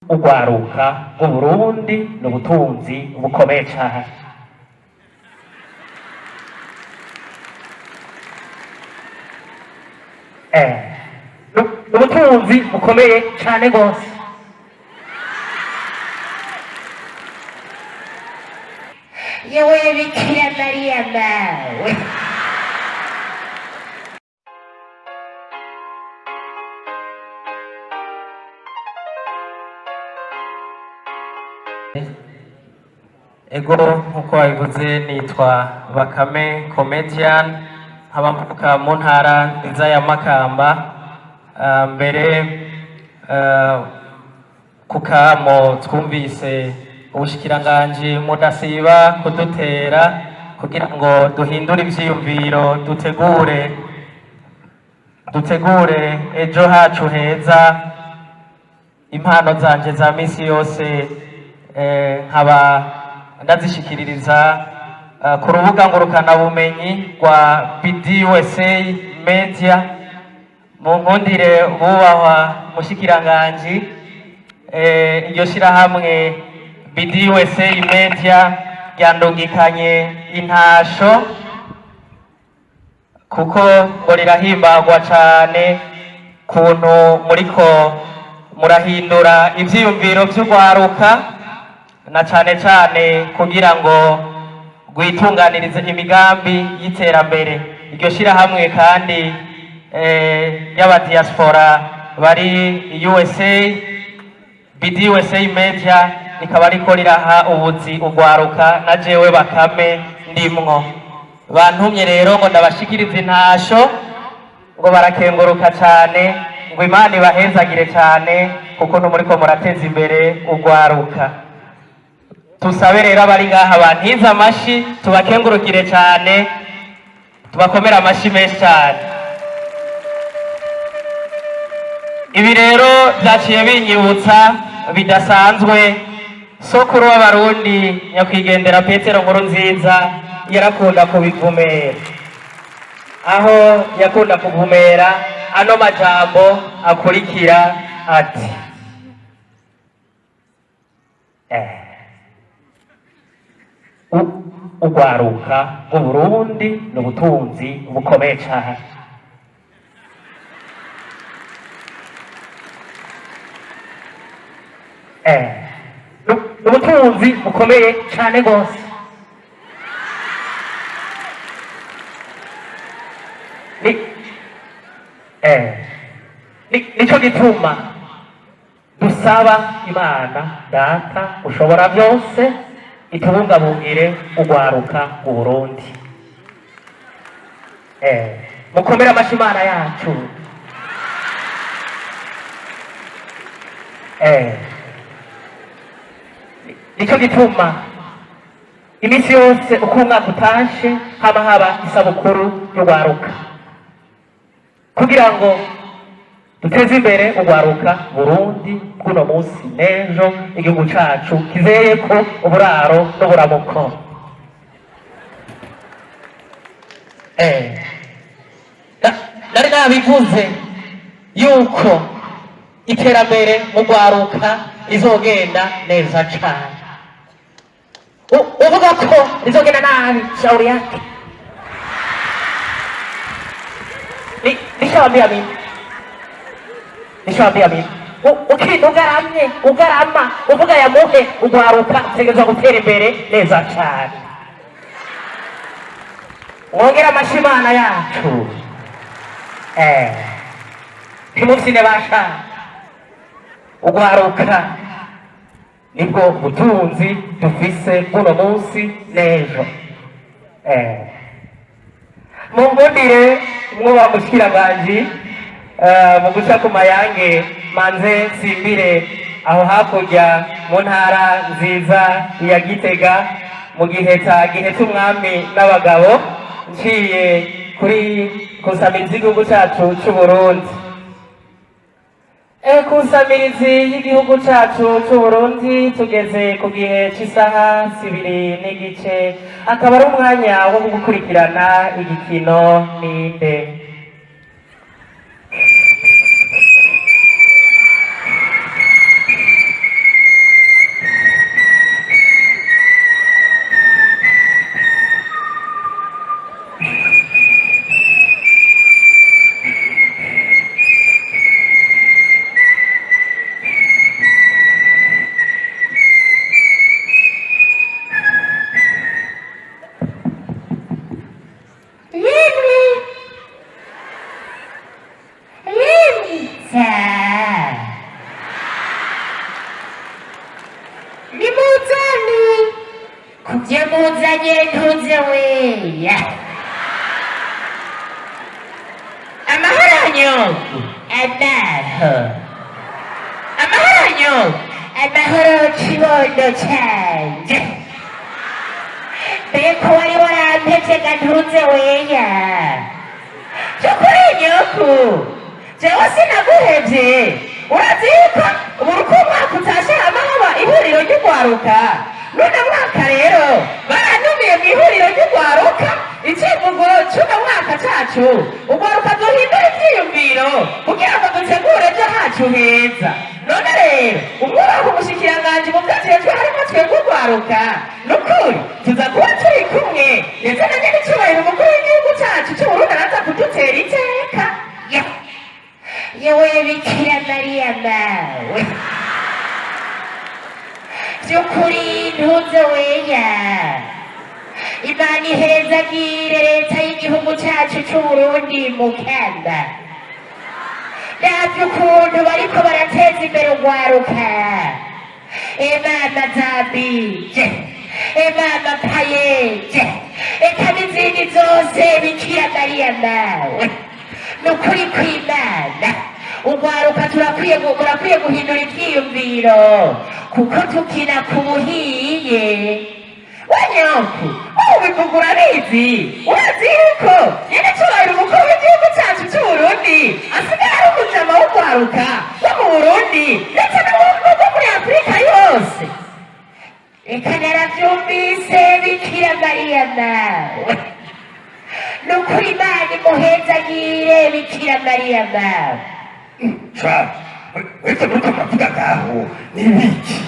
urwaruka rw'Uburundi n'ubutunzi bukomeye cyane. Ubutunzi bukomeye cyane rwose. Yewe Bikira Mariya nawe ego nkuko wabivuze nitwa Bakame Comedian nkaba mu ntara nziza ya Makamba. Mbere kukamo twumvise ubushikiranganji mudasiba kudutera kugira ngo duhindure ivyiyumviro dutegure ejo hacu heza. Impano zanje za misi yose nkaba ndazishikiririza ku rubuga ngurukana bumenyi rwa BDUSA Media. Mu nkundire bubahwa mushikiranganji, iryo shirahamwe BDUSA Media ryandungikanye intasho kuko ngo rirahimbagwa cane kuntu muriko murahindura ivyiyumviro vy'urwaruka na cane kugira ngo rwitunganirize imigambi y'iterambere. Iryo shirahamwe kandi y'abadiaspora bari USA, BDUSA Media rikaba riko riraha ubuzi urwaruka na jewe Bakame ndimwo. Bantumye rero ngo ndabashikirize intasho ngo barakenguruka cane, ngo Imana ibahezagire cane kuko muriko murateza imbere urwaruka. Tusabe rero abari ngaha bantize amashi tubakengurukire cane, tubakomera amashi menshi cane. Ibi rero vyaciye binyibutsa bidasanzwe sokuru w'Abarundi nyakwigendera Petero Nkurunziza yarakunda kubivumera, aho yakunda kuvumera ano majambo akurikira ati urwaruka rw'Uburundi n'ubutunzi bukomeye cyane. Ubutunzi bukomeye cyane rwose. Nico gituma dusaba Imana Data ushobora byose itubungabungire urwaruka mu Burundi. Mukomere amashi Imana yacu. Nico gituma imisi yose uko umwaka utashe haba isabukuru y'urwaruka kugira ngo duteze imbere urwaruka Burundi kuno munsi n'ejo igihugu cacu kizeye ko uburaro n'uburamuko. Nari nabivuze yuko iterambere mu rwaruka izogenda neza cane. Uvuga ko rizogenda nabi shauri yake nishawambia mimi ukiri ugarama uvuga yamuhe urwaruka utegerezwa gutera imbere neza cane. Mwongera amashi Imana yacu. Ntimufyine basha urwaruka nibwo butunzi dufise kuno munsi n'ejo. Mungundire mwubaha mushikiranganji mu guca ku mayange manze simbire aho hakurya mu ntara nziza ya Gitega mu gihetse umwami n'abagabo nciye kuri kusamirizi y'igihugu cacu c'Uburundi. Kusamirizi y'igihugu cacu c'Uburundi tugeze ku gihe c'isaha 2:30 akaba ari umwanya wo gukurikirana igikino Ninde. kubyo muzanye ntuze weya amahoro anyoku amahoro anyoku amahoro kibondo canje mbeko wari warampevye ga ntuze weya cyokuri nyoku jewe sinaguhevye urazi yuko uburuko umwaka utashe amahaba ihuriro ry'ugwaruka none mwaka rero baranumiye mu ihuriro ry'ugwaruka icivugo c'uno mwaka cacu ugwaruka duhindura ivyiyumviro kugira ngo dutegure ejo hacu heza none rero umwubaha umushikiranganji mu vyajejwe harimo twebwe ugwaruka nukuri tuza kuba turi kumwe ndetse na nyir'icyubahiro umukuru w'igihugu cacu c'uburundi araza kudutera iteka yewe bikira mariya nawe by'ukuri ntuze weya imana ihezagire leta y'igihugu cacu c'uburundi mukanda navyo ukuntu bariko barateza imbere ugwaruka emama zabije emama payeje eka n'izindi zose bikira mariya nawe nukuri kw'imana ugwaruka murakwiye guhindura ivyiyumviro kuko tukina ku buhiye wanyoku ubivuga urabizi urazi yuko nyir'icyubahiro umukuru w'igihugu cacu c'uburundi asigaye ari umujama w'ugwaruka wo mu burundi ndetse no muri afurika yose reka naravyumvise bikira mariya nawe nukuri imana imuhezagire bikira mariya nawe wese muriko muravuga ngaho ni ibiki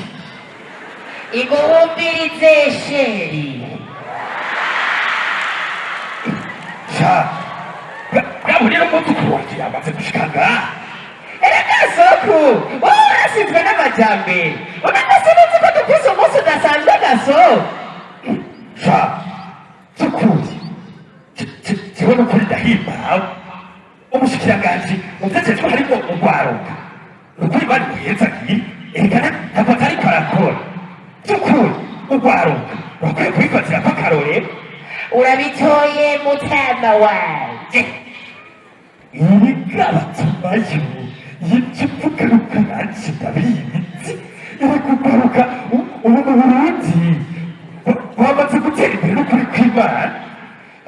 iguhumbirize sheri bwabo rero mutukuru wanje yamaze gushika ngaha erega soku wowe warasizwe n'amajambere unagase neza ko dufise umunsi udasanzwe gaso tukuri jewe nukuri ndahimbawe umushikiranganji muvyajejwe harimo ugwaruka nukuri bari muhezagire erekana ntabwo atariko arakora by'ukuri ugwaruka bakwiye kubifatira ko akarorero urabitoye mutama wanje ibigaratumayo y'ivyivugaruka nanje ndabizi ibikugaruka ubu mu burundi bamaze gutera imbere n'ukuri kw'imana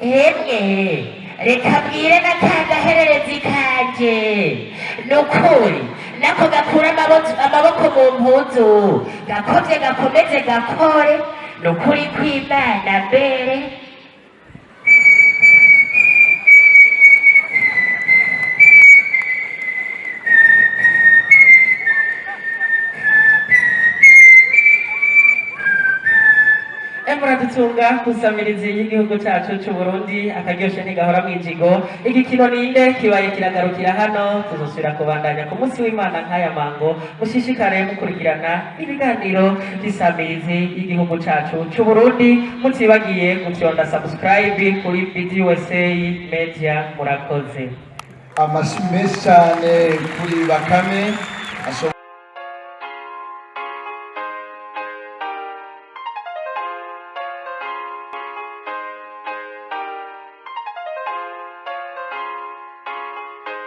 emwe reka mbwire n'akagahererezi kanje nukuri nako gakura amaboko mu mpuzu gakovye gakomeze gakore nukuri kw'imana mbere muradutunga kusamirizi y'igihugu cacu c'uburundi akaryoshe ntigahora mwijigo igikino ninde kibaye kiragarukira hano tuzosubira kubandanya ku munsi w'imana nk'aya mango mushishikare mukurikirana ibiganiro vy'isamirizi y'igihugu cacu c'uburundi mutibagiye gutyonda subscribe kuri BDUSA Media murakoze amashyi menshi cyane kuri Bakame